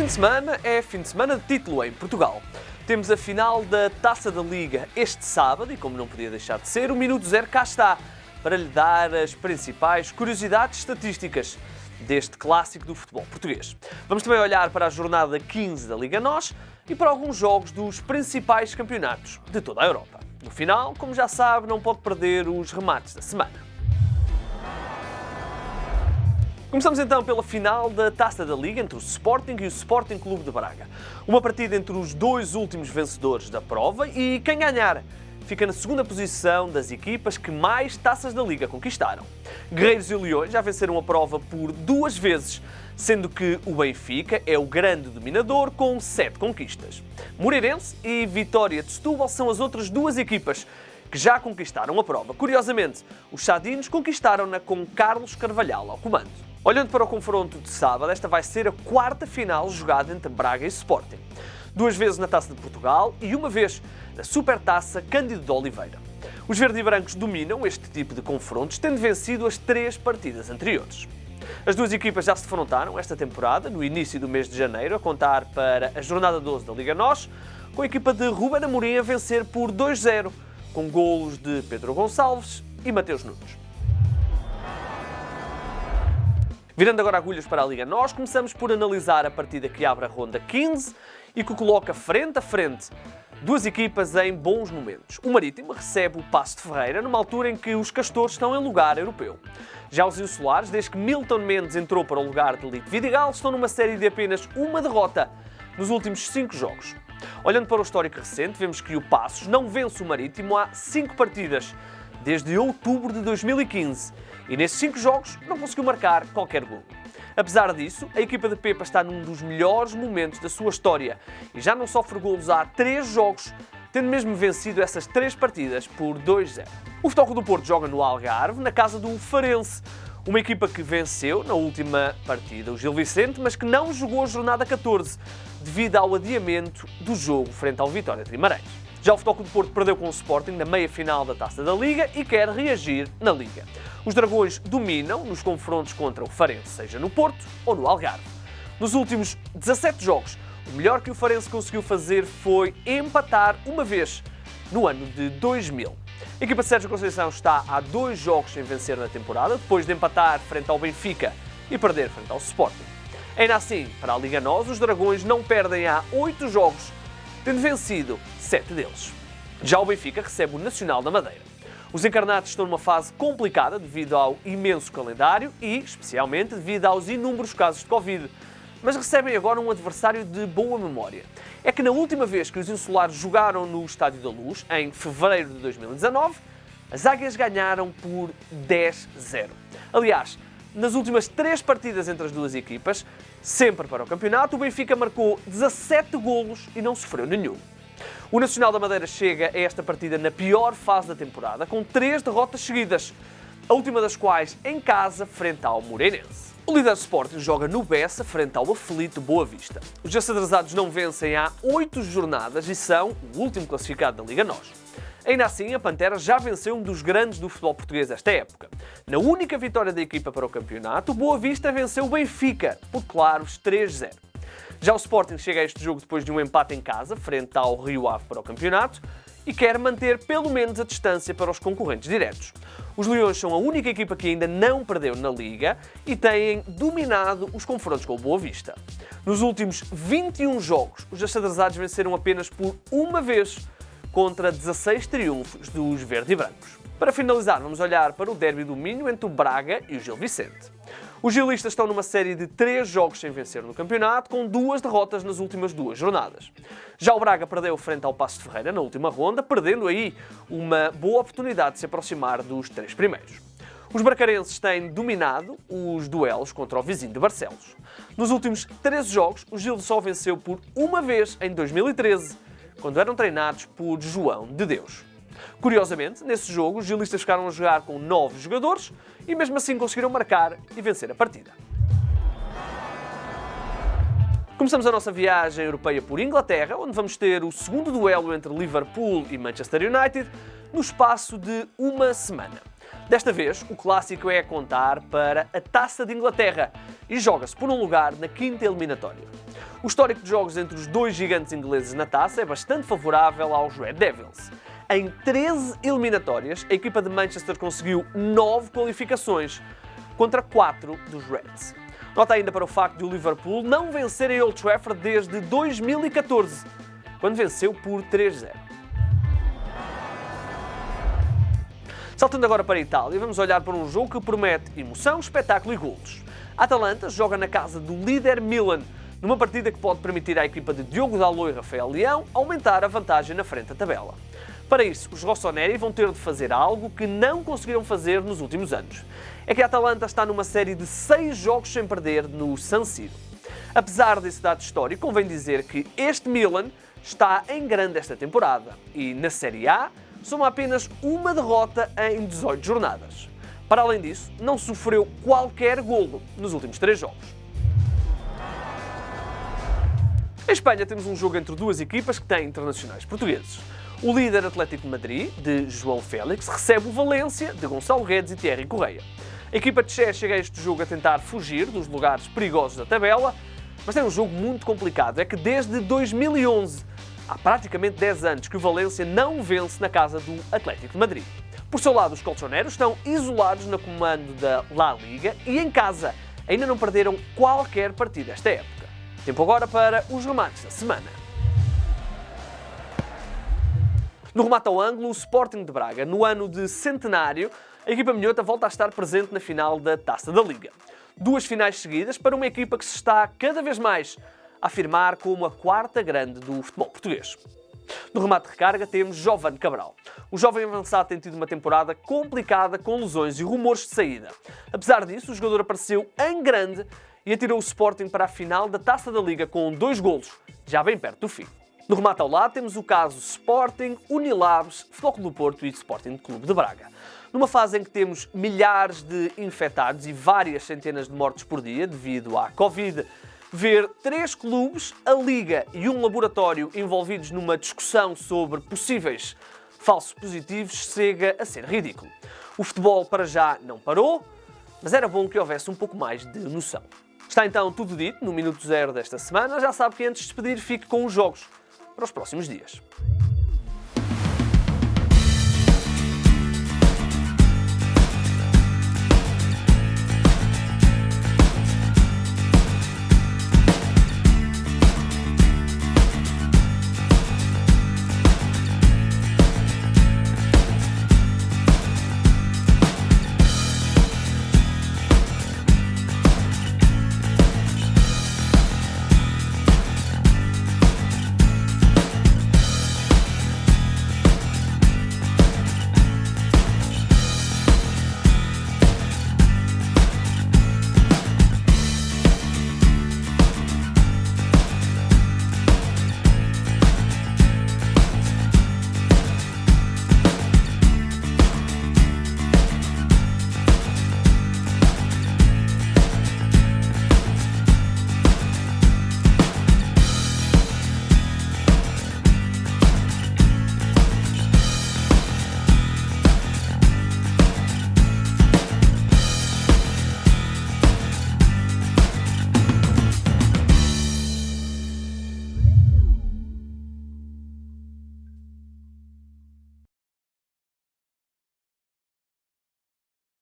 fim de semana é fim de semana de título em Portugal. Temos a final da Taça da Liga este sábado e, como não podia deixar de ser, o Minuto Zero cá está para lhe dar as principais curiosidades estatísticas deste clássico do futebol português. Vamos também olhar para a jornada 15 da Liga NOS e para alguns jogos dos principais campeonatos de toda a Europa. No final, como já sabe, não pode perder os remates da semana. Começamos então pela final da Taça da Liga entre o Sporting e o Sporting Clube de Braga. Uma partida entre os dois últimos vencedores da prova e quem ganhar fica na segunda posição das equipas que mais taças da Liga conquistaram. Guerreiros e Leões já venceram a prova por 2 vezes, sendo que o Benfica é o grande dominador com 7 conquistas. Moreirense e Vitória de Setúbal são as outras 2 equipas que já conquistaram a prova. Curiosamente, os Sadinos conquistaram-na com Carlos Carvalhal ao comando. Olhando para o confronto de sábado, esta vai ser a 4ª final jogada entre Braga e Sporting. 2 vezes na Taça de Portugal e 1 vez na Supertaça Cândido de Oliveira. Os verde e brancos dominam este tipo de confrontos, tendo vencido as 3 partidas anteriores. As 2 equipas já se defrontaram esta temporada, no início do mês de janeiro, a contar para a jornada 12 da Liga NOS, com a equipa de Ruben Amorim a vencer por 2-0, com golos de Pedro Gonçalves e Mateus Nunes. Virando agora agulhas para a Liga NOS, começamos por analisar a partida que abre a ronda 15 e que coloca frente a frente 2 equipas em bons momentos. O Marítimo recebe o Paço de Ferreira numa altura em que os Castores estão em lugar europeu. Já os Insulares, desde que Milton Mendes entrou para o lugar de Lito Vidigal, estão numa série de apenas 1 derrota nos últimos 5 jogos. Olhando para o histórico recente, vemos que o Paços não vence o Marítimo há 5 partidas, desde outubro de 2015, e nesses 5 jogos não conseguiu marcar qualquer gol. Apesar disso, a equipa de Pepa está num dos melhores momentos da sua história e já não sofre golos há 3 jogos, tendo mesmo vencido essas 3 partidas por 2-0. O Futebol Clube do Porto joga no Algarve, na casa do Farense, uma equipa que venceu na última partida o Gil Vicente, mas que não jogou a jornada 14 devido ao adiamento do jogo frente ao Vitória de Guimarães. Já o Futebol Clube do Porto perdeu com o Sporting na meia-final da Taça da Liga e quer reagir na Liga. Os Dragões dominam nos confrontos contra o Farense, seja no Porto ou no Algarve. Nos últimos 17 jogos, o melhor que o Farense conseguiu fazer foi empatar 1 vez no ano de 2000. A equipa de Sérgio Conceição está há 2 jogos sem vencer na temporada, depois de empatar frente ao Benfica e perder frente ao Sporting. Ainda assim, para a Liga NOS, os Dragões não perdem há 8 jogos, tendo vencido 7 deles. Já o Benfica recebe o Nacional da Madeira. Os encarnados estão numa fase complicada devido ao imenso calendário e, especialmente, devido aos inúmeros casos de Covid, mas recebem agora um adversário de boa memória. É que na última vez que os insulares jogaram no Estádio da Luz, em fevereiro de 2019, as Águias ganharam por 10-0. Aliás, nas últimas 3 partidas entre as 2 equipas, sempre para o campeonato, o Benfica marcou 17 golos e não sofreu nenhum. O Nacional da Madeira chega a esta partida na pior fase da temporada, com 3 derrotas seguidas, a última das quais em casa, frente ao Moreirense. O líder Sporting joga no Bessa, frente ao aflito Boa Vista. Os açadrezados não vencem há 8 jornadas e são o último classificado da Liga NOS. Ainda assim, a Pantera já venceu um dos grandes do futebol português esta época. Na única vitória da equipa para o campeonato, o Boa Vista venceu o Benfica por claros 3-0. Já o Sporting chega a este jogo depois de um empate em casa, frente ao Rio Ave para o campeonato, e quer manter pelo menos a distância para os concorrentes diretos. Os Leões são a única equipa que ainda não perdeu na Liga e têm dominado os confrontos com o Boa Vista. Nos últimos 21 jogos, os açadrezados venceram apenas por 1 vez, contra 16 triunfos dos verde e brancos. Para finalizar, vamos olhar para o derby do Minho entre o Braga e o Gil Vicente. Os gilistas estão numa série de 3 jogos sem vencer no campeonato, com 2 derrotas nas últimas 2 jornadas. Já o Braga perdeu frente ao Paço de Ferreira na última ronda, perdendo aí uma boa oportunidade de se aproximar dos 3 primeiros. Os bracarenses têm dominado os duelos contra o vizinho de Barcelos. Nos últimos 13 jogos, o Gil só venceu por 1 vez em 2013, quando eram treinados por João de Deus. Curiosamente, nesse jogo, os gilistas ficaram a jogar com 9 jogadores e mesmo assim conseguiram marcar e vencer a partida. Começamos a nossa viagem europeia por Inglaterra, onde vamos ter o segundo duelo entre Liverpool e Manchester United no espaço de uma semana. Desta vez, o clássico é a contar para a Taça de Inglaterra e joga-se por um lugar na quinta eliminatória. O histórico de jogos entre os dois gigantes ingleses na taça é bastante favorável aos Red Devils. Em 13 eliminatórias, a equipa de Manchester conseguiu 9 qualificações contra 4 dos Reds. Nota ainda para o facto de o Liverpool não vencer em Old Trafford desde 2014, quando venceu por 3-0. Saltando agora para a Itália, vamos olhar para um jogo que promete emoção, espetáculo e golos. A Atalanta joga na casa do líder Milan, numa partida que pode permitir à equipa de Diogo Dalot e Rafael Leão aumentar a vantagem na frente da tabela. Para isso, os rossoneri vão ter de fazer algo que não conseguiram fazer nos últimos anos. É que a Atalanta está numa série de 6 jogos sem perder no San Siro. Apesar desse dado histórico, convém dizer que este Milan está em grande esta temporada e na Série A soma apenas uma derrota em 18 jornadas. Para além disso, não sofreu qualquer golo nos últimos 3 jogos. Em Espanha temos um jogo entre duas equipas que têm internacionais portugueses. O líder Atlético de Madrid, de João Félix, recebe o Valência, de Gonçalo Guedes e Thierry Correia. A equipa de Che chega a este jogo a tentar fugir dos lugares perigosos da tabela, mas tem um jogo muito complicado. É que desde 2011, há praticamente 10 anos que o Valência não vence na casa do Atlético de Madrid. Por seu lado, os colchoneros estão isolados no comando da La Liga e em casa ainda não perderam qualquer partida esta época. Tempo agora para os remates da semana. No remate ao ângulo, o Sporting de Braga, no ano de centenário, a equipa minhota volta a estar presente na final da Taça da Liga. 2 finais seguidas para uma equipa que se está cada vez mais a afirmar como a quarta grande do futebol português. No remate de recarga temos Jovane Cabral. O jovem avançado tem tido uma temporada complicada com lesões e rumores de saída. Apesar disso, o jogador apareceu em grande e atirou o Sporting para a final da Taça da Liga com 2 golos, já bem perto do fim. No remate ao lado temos o caso Sporting, Unilabs, Futebol Clube do Porto e Sporting Clube de Braga. Numa fase em que temos milhares de infectados e várias centenas de mortes por dia devido à Covid, ver 3 clubes, a Liga e um laboratório envolvidos numa discussão sobre possíveis falsos positivos chega a ser ridículo. O futebol para já não parou, mas era bom que houvesse um pouco mais de noção. Está então tudo dito no Minuto Zero desta semana. Já sabe que antes de despedir fique com os jogos para os próximos dias.